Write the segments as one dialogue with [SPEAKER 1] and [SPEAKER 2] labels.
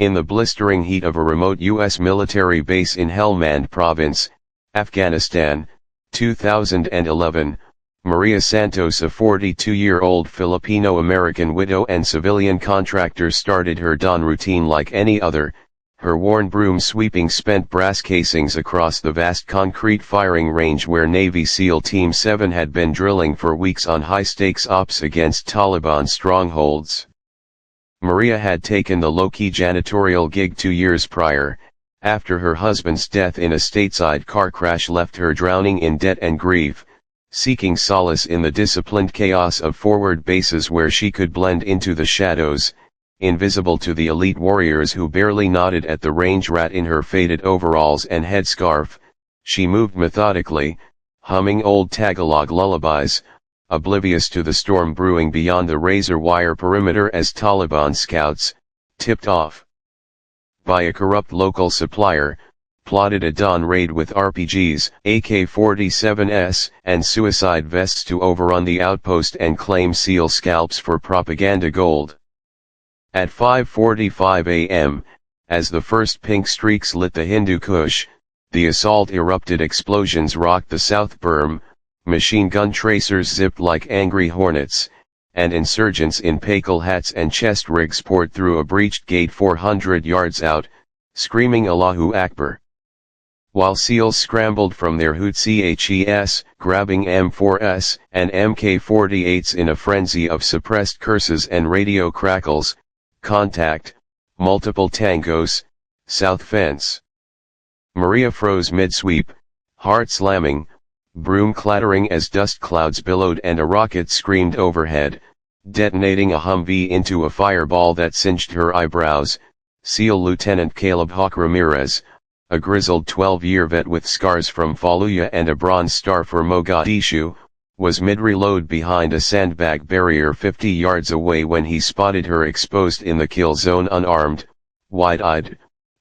[SPEAKER 1] In the blistering heat of a remote U.S. military base in Helmand Province, Afghanistan, 2011, Maria Santos, a 42-year-old Filipino-American widow and civilian contractor, started her dawn routine like any other, her worn broom sweeping spent brass casings across the vast concrete firing range where Navy SEAL Team 7 had been drilling for weeks on high-stakes ops against Taliban strongholds. Maria had taken the low-key janitorial gig 2 years prior, after her husband's death in a stateside car crash left her drowning in debt and grief, seeking solace in the disciplined chaos of forward bases where she could blend into the shadows, invisible to the elite warriors who barely nodded at the range rat in her faded overalls and headscarf. She moved methodically, humming old Tagalog lullabies, oblivious to the storm brewing beyond the razor wire perimeter as Taliban scouts, tipped off by a corrupt local supplier, plotted a dawn raid with RPGs, AK-47s, and suicide vests to overrun the outpost and claim SEAL scalps for propaganda gold. At 5:45 a.m., as the first pink streaks lit the Hindu Kush, the assault erupted. Explosions rocked the South Berm, machine gun tracers zipped like angry hornets, and insurgents in pakal hats and chest rigs poured through a breached gate 400 yards out, screaming Allahu Akbar. While SEALs scrambled from their HUTs, grabbing M4s and MK48s in a frenzy of suppressed curses and radio crackles, contact, multiple tangos, south fence. Maria froze mid-sweep, heart slamming, broom clattering as dust clouds billowed and a rocket screamed overhead, detonating a Humvee into a fireball that singed her eyebrows. SEAL Lieutenant Caleb Hawk Ramirez, a grizzled 12-year vet with scars from Fallujah and a Bronze Star for Mogadishu, was mid-reload behind a sandbag barrier 50 yards away when he spotted her exposed in the kill zone, unarmed, wide-eyed,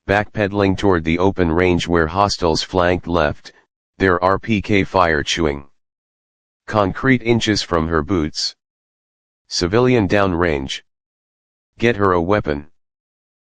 [SPEAKER 1] backpedaling toward the open range where hostiles flanked left, their RPK fire chewing concrete inches from her boots. Civilian downrange. Get her a weapon.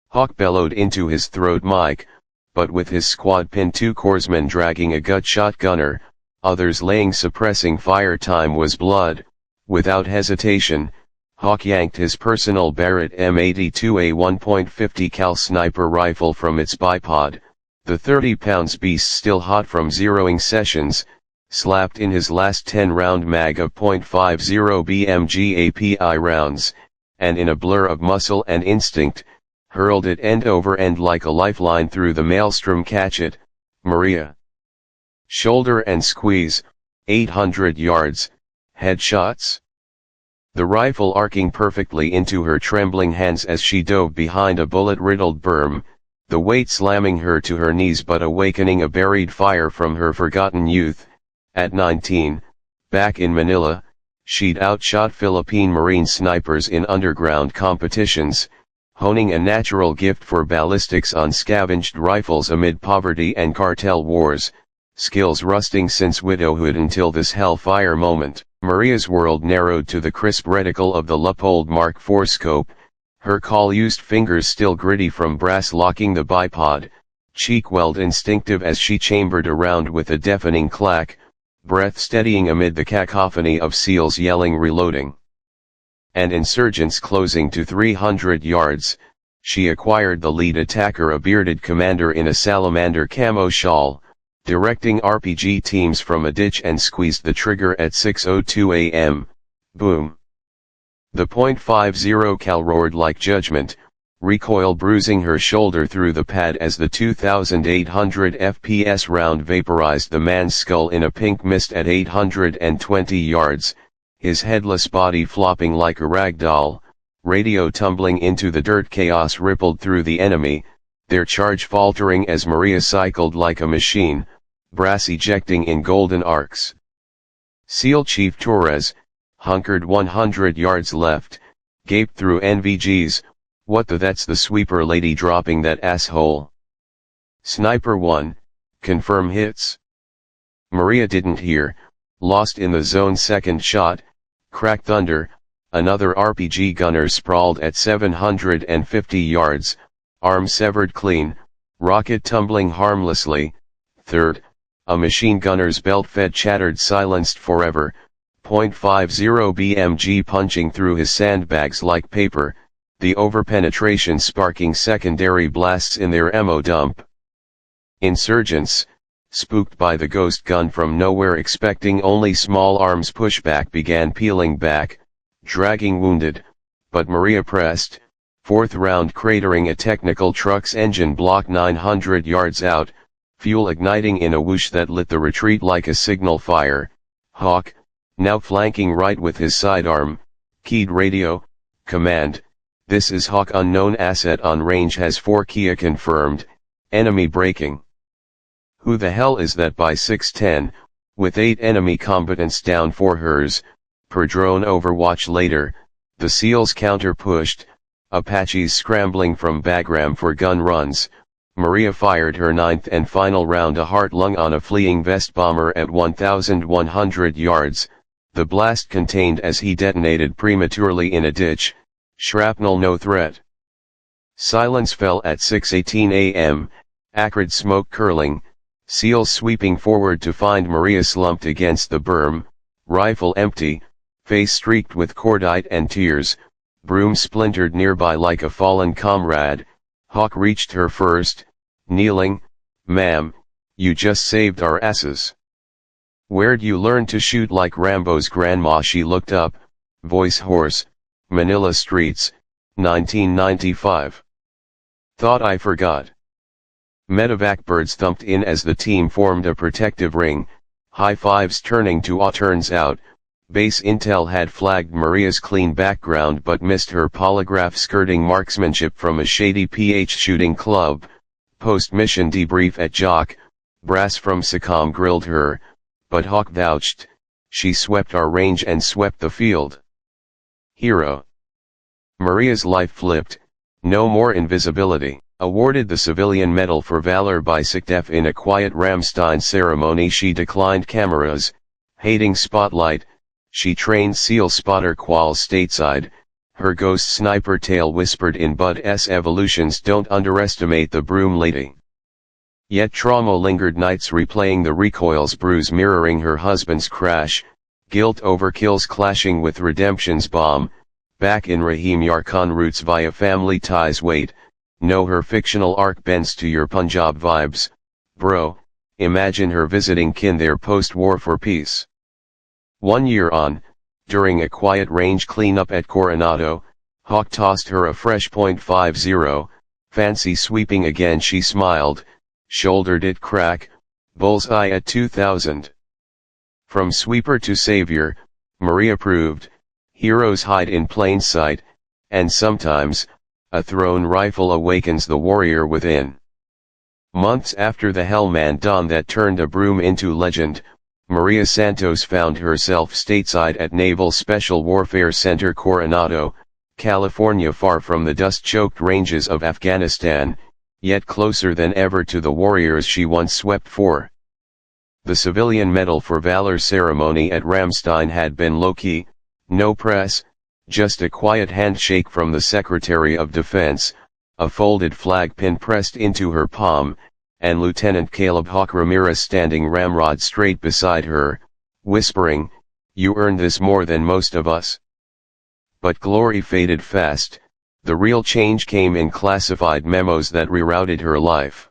[SPEAKER 1] Hawk bellowed into his throat mic, but with his squad pinned, 2 corpsmen dragging a gut-shot gunner, others laying suppressing fire. Time was blood. Without hesitation, Hawk yanked his personal Barrett M82A 1.50 cal sniper rifle from its bipod, the 30-pound beast still hot from zeroing sessions, slapped in his last 10-round mag of .50 BMG API rounds, and in a blur of muscle and instinct, hurled it end over end like a lifeline through the maelstrom. Catch it, Maria. Shoulder and squeeze, 800 yards, headshots. The rifle arcing perfectly into her trembling hands as she dove behind a bullet-riddled berm, the weight slamming her to her knees but awakening a buried fire from her forgotten youth. At 19, back in Manila, she'd outshot Philippine Marine snipers in underground competitions, honing a natural gift for ballistics on scavenged rifles amid poverty and cartel wars, skills rusting since widowhood until this hellfire moment. Maria's world narrowed to the crisp reticle of the Leupold Mark IV scope, her call-used fingers still gritty from brass locking the bipod, cheek weld instinctive as she chambered around with a deafening clack, breath steadying amid the cacophony of SEALs yelling, reloading, and insurgents closing to 300 yards. She acquired the lead attacker, a bearded commander in a salamander camo shawl, directing RPG teams from a ditch, and squeezed the trigger at 6:02 a.m. Boom. The .50 cal roared like judgment, recoil bruising her shoulder through the pad as the 2800 FPS round vaporized the man's skull in a pink mist at 820 yards, his headless body flopping like a rag doll, radio tumbling into the dirt. Chaos rippled through the enemy, their charge faltering as Maria cycled like a machine, brass ejecting in golden arcs. SEAL Chief Torres, hunkered 100 yards left, gaped through NVGs. What the, that's the sweeper lady dropping that asshole. Sniper 1, confirm hits. Maria didn't hear, lost in the zone. Second shot, cracked thunder, another RPG gunner sprawled at 750 yards, arm severed clean, rocket tumbling harmlessly. Third, a machine gunner's belt-fed chattered silenced forever, .50 BMG punching through his sandbags like paper, the overpenetration sparking secondary blasts in their ammo dump. Insurgents, spooked by the ghost gun from nowhere expecting only small arms pushback, began peeling back, dragging wounded, but Maria pressed, fourth round cratering a technical truck's engine block 900 yards out, fuel igniting in a whoosh that lit the retreat like a signal fire. Hawk, now flanking right with his sidearm, keyed radio, command, this is Hawk, unknown asset on range has 4 Kia confirmed, enemy breaking. Who the hell is that? By 6:10, with 8 enemy combatants down for hers, per drone overwatch later, the SEALs counter-pushed, Apaches scrambling from Bagram for gun runs. Maria fired her 9th and final round, a heart-lung on a fleeing vest bomber at 1,100 yards, the blast contained as he detonated prematurely in a ditch, shrapnel no threat. Silence fell at 6:18 a.m., acrid smoke curling, SEALs sweeping forward to find Maria slumped against the berm, rifle empty, face streaked with cordite and tears, broom splintered nearby like a fallen comrade. Hawk reached her first, kneeling, "Ma'am, you just saved our asses. Where'd you learn to shoot like Rambo's grandma?" She looked up, voice hoarse, "Manila streets, 1995. Thought I forgot." Medevac birds thumped in as the team formed a protective ring, high fives turning to awe. Turns out, base intel had flagged Maria's clean background but missed her polygraph skirting marksmanship from a shady PH shooting club. Post-mission debrief at Jock, brass from SACOM grilled her, but Hawk vouched, "She swept our range and swept the field." Hero. Maria's life flipped, no more invisibility. Awarded the Civilian Medal for Valor by SecDef in a quiet Ramstein ceremony. She declined cameras, hating spotlight. She trained SEAL spotter qual stateside, her ghost sniper tale whispered in Bud's Evolutions. Don't underestimate the broom lady. Yet trauma lingered, nights replaying the recoil's bruise mirroring her husband's crash, guilt over kills clashing with redemption's bomb. Back in Rahim Yarkhan roots via family ties. Wait, no, her fictional arc bends to your Punjab vibes, bro. Imagine her visiting kin there post-war for peace. 1 year on, during a quiet range cleanup at Coronado, Hawk tossed her a fresh .50, fancy sweeping again. She smiled, shouldered it crack, bullseye at 2,000. From sweeper to savior, Maria proved, heroes hide in plain sight, and sometimes, a thrown rifle awakens the warrior within. Months after the Hellman dawn that turned a broom into legend, Maria Santos found herself stateside at Naval Special Warfare Center Coronado, California, far from the dust-choked ranges of Afghanistan, yet closer than ever to the warriors she once swept for. The Civilian Medal for Valor ceremony at Ramstein had been low-key, no press, just a quiet handshake from the Secretary of Defense, a folded flag pin pressed into her palm, and Lieutenant Caleb Hawk Ramirez standing ramrod straight beside her, whispering, "You earned this more than most of us." But glory faded fast. The real change came in classified memos that rerouted her life.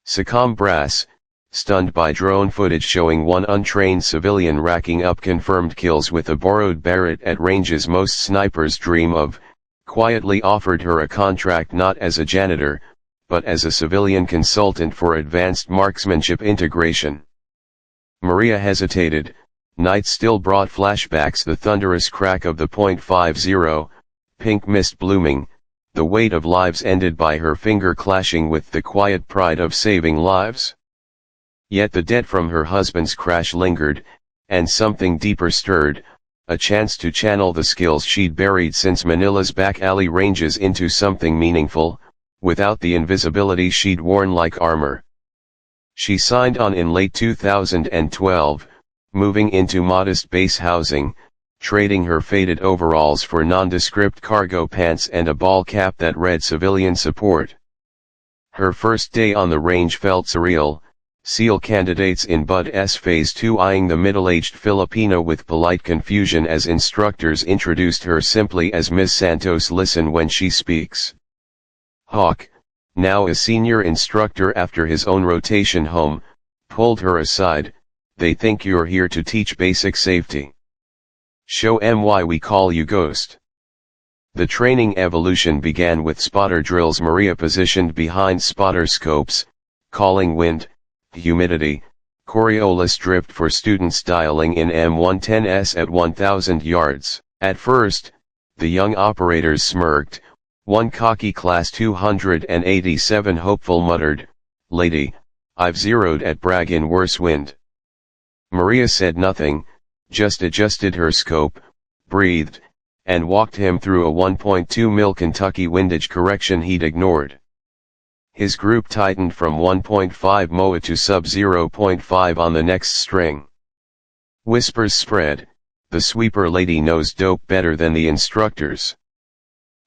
[SPEAKER 1] SACOM brass, stunned by drone footage showing one untrained civilian racking up confirmed kills with a borrowed Barrett at ranges most snipers dream of, quietly offered her a contract not as a janitor, but as a civilian consultant for advanced marksmanship integration. Maria hesitated. Night still brought flashbacks, the thunderous crack of the .50, pink mist blooming, the weight of lives ended by her finger clashing with the quiet pride of saving lives. Yet the debt from her husband's crash lingered, and something deeper stirred, a chance to channel the skills she'd buried since Manila's back alley ranges into something meaningful, without the invisibility she'd worn like armor. She signed on in late 2012, moving into modest base housing, trading her faded overalls for nondescript cargo pants and a ball cap that read civilian support. Her first day on the range felt surreal, SEAL candidates in Bud-S Phase 2 eyeing the middle-aged Filipino with polite confusion as instructors introduced her simply as Ms. Santos. Listen when she speaks. Hawk, now a senior instructor after his own rotation home, pulled her aside. They think you're here to teach basic safety. Show 'em why we call you Ghost. The training evolution began with spotter drills. Maria positioned behind spotter scopes, calling wind, humidity, Coriolis drift for students dialing in M110s at 1000 yards. At first, the young operators smirked. One cocky Class 287 hopeful muttered, "Lady, I've zeroed at Bragg in worse wind." Maria said nothing, just adjusted her scope, breathed, and walked him through a 1.2 mil Kentucky windage correction he'd ignored. His group tightened from 1.5 MOA to sub 0.5 on the next string. Whispers spread, the sweeper lady knows dope better than the instructors.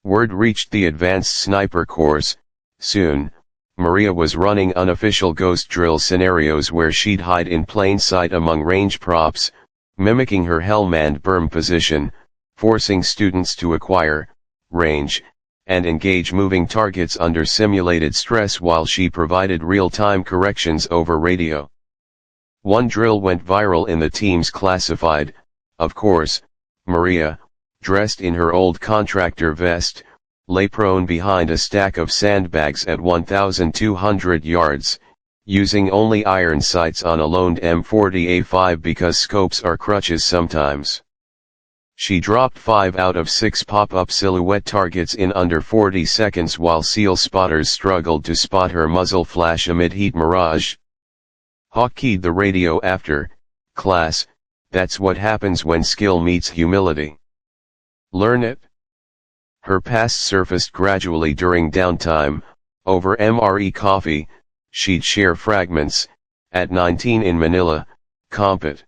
[SPEAKER 1] Word reached the advanced sniper course. Soon, Maria was running unofficial ghost drill scenarios where she'd hide in plain sight among range props, mimicking her Hellman berm position, forcing students to acquire range and engage moving targets under simulated stress while she provided real-time corrections over radio. One drill went viral in the team's classified. Of course, Maria, dressed in her old contractor vest, lay prone behind a stack of sandbags at 1,200 yards, using only iron sights on a loaned M40A5 because scopes are crutches sometimes. She dropped 5 out of 6 pop-up silhouette targets in under 40 seconds while SEAL spotters struggled to spot her muzzle flash amid heat mirage. Hawk keyed the radio after, "Class, that's what happens when skill meets humility. Learn it." Her past surfaced gradually during downtime. Over MRE coffee, she'd share fragments. At 19 in Manila, Compet.